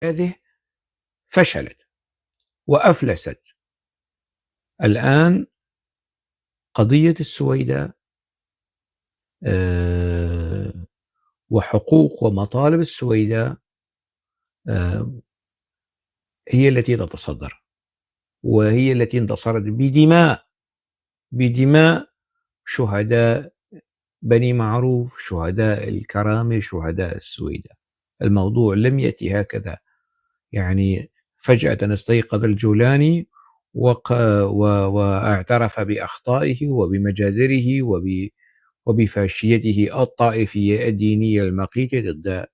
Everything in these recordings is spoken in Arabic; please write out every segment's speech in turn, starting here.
هذه فشلت وأفلست. الآن قضية السويداء وحقوق ومطالب السويداء هي التي تتصدر، وهي التي انتصرت بدماء شهداء بني معروف، شهداء الكرامة، شهداء السويداء. الموضوع لم يأتي هكذا، يعني فجأة استيقظ الجولاني واعترف بأخطائه وبمجازره وبفاشيته الطائفية الدينية المقيتة ضد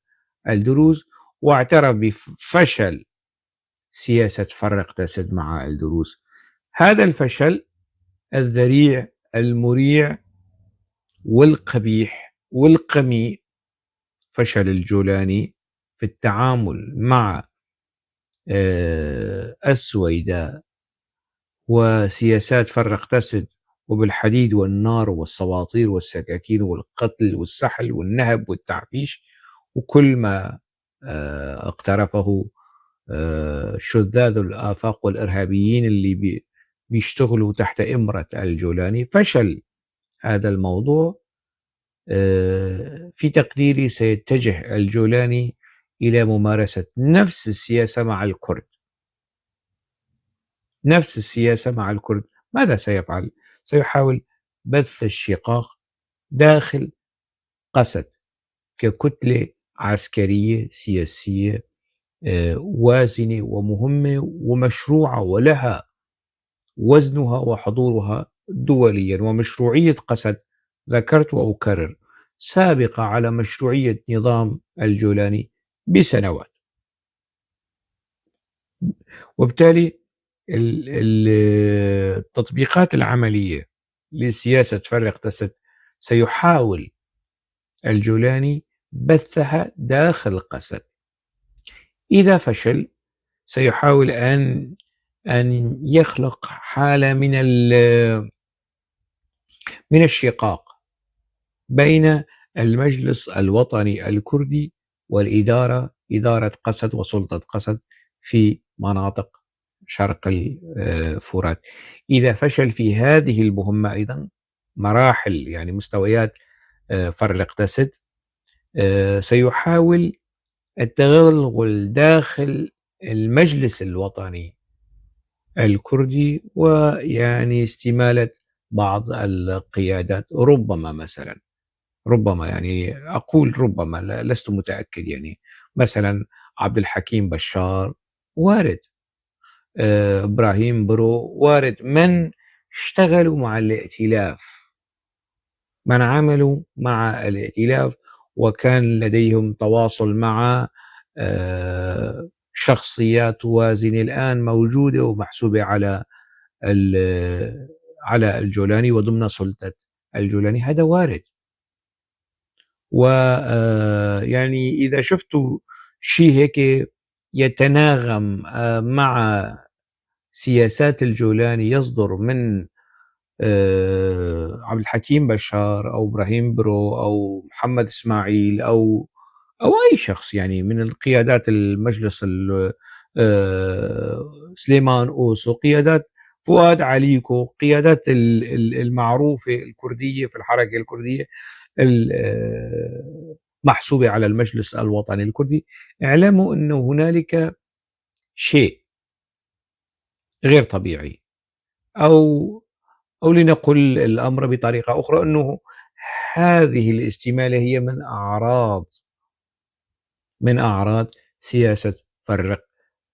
الدروز، واعترف بفشل سياسة فرق تسد مع الدروز. هذا الفشل الذريع المريع والقبيح والقميء، فشل الجولاني في التعامل مع السويداء وسياسات فرق تسد، وبالحديد والنار والسواطير والسكاكين والقتل والسحل والنهب والتعفيش وكل ما اقترفه شذاذ الآفاق والإرهابيين اللي بيشتغلوا تحت إمرة الجولاني. فشل هذا الموضوع في تقديري سيتجه الجولاني إلى ممارسة نفس السياسة مع الكرد. نفس السياسة مع الكرد. ماذا سيفعل؟ سيحاول بث الشقاق داخل قسد ككتلة عسكرية سياسية وازنة ومهمة ومشروعة ولها وزنها وحضورها دوليا. ومشروعية قسد، ذكرت وأكرر، سابقة على مشروعية نظام الجولاني بسنوات. وبالتالي التطبيقات العملية لسياسة فرق تسد سيحاول الجولاني بثها داخل قسد. إذا فشل سيحاول أن يخلق حالة من الشقاق بين المجلس الوطني الكردي والإدارة، إدارة قسد وسلطة قسد في مناطق شرق الفرات. إذا فشل في هذه المهمة أيضا، مراحل يعني مستويات فرق تسد، سيحاول التغلغل داخل المجلس الوطني الكردي ويعني استمالة بعض القيادات. ربما مثلا، ربما يعني أقول ربما، لست متأكد، يعني مثلا عبد الحكيم بشار وارد، إبراهيم برو وارد، من اشتغلوا مع الائتلاف، من عملوا مع الائتلاف وكان لديهم تواصل مع شخصيات وازنة الآن موجودة ومحسوبة على الجولاني وضمن سلطة الجولاني. هذا وارد. ويعني إذا شفتوا شيء هيك يتناغم مع سياسات الجولاني يصدر من عبد الحكيم بشار أو إبراهيم برو أو محمد إسماعيل أو أي شخص يعني من القيادات المجلس، سليمان أوسو، قيادات فؤاد عليكو، قيادات المعروفة الكردية في الحركة الكردية محسوبة على المجلس الوطني الكردي، اعلموا أنه هنالك شيء غير طبيعي، أو لنقل الأمر بطريقة أخرى، أنه هذه الاستمالة هي من أعراض سياسة فرق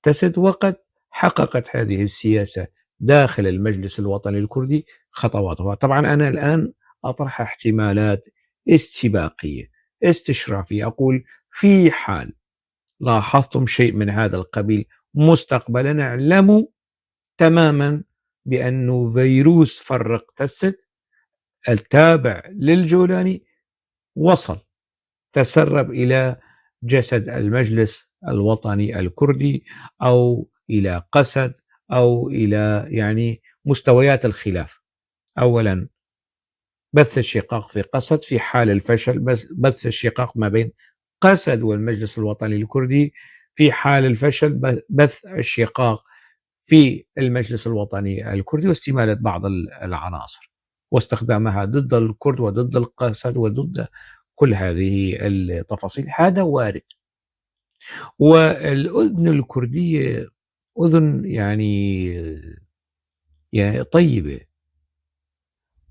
تسد. وقد حققت هذه السياسة داخل المجلس الوطني الكردي خطواتها. طبعا أنا الآن أطرح احتمالات استباقية استشرافية، أقول في حال لاحظتم شيء من هذا القبيل مستقبلا، اعلموا تماما بأنه فيروس فرق تسد التابع للجولاني وصل، تسرب إلى جسد المجلس الوطني الكردي أو إلى قسد أو إلى يعني مستويات الخلاف. أولا بث الشقاق في قسد في حال الفشل، بث الشقاق ما بين قسد والمجلس الوطني الكردي في حال الفشل بث الشقاق في المجلس الوطني الكردي واستمالة بعض العناصر واستخدامها ضد الكرد وضد القسد وضد كل هذه التفاصيل. هذا وارد. والأذن الكردية أذن يعني طيبة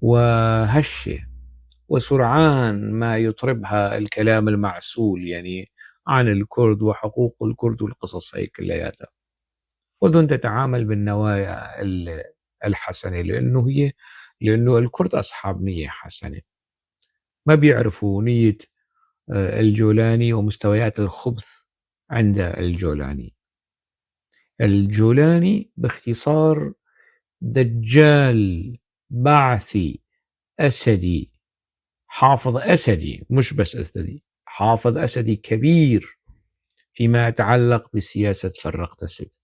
وهشة، وسرعان ما يطربها الكلام المعسول يعني عن الكرد وحقوق الكرد والقصص هي كلياتها. أذن تتعامل بالنوايا الحسنة، لأنه الكرد أصحاب نية حسنة، ما بيعرفوا نية الجولاني ومستويات الخبث عند الجولاني. الجولاني باختصار دجال بعثي أسدي، حافظ أسدي، مش بس أسدي، حافظ أسدي كبير فيما يتعلق بسياسة فرق تسد.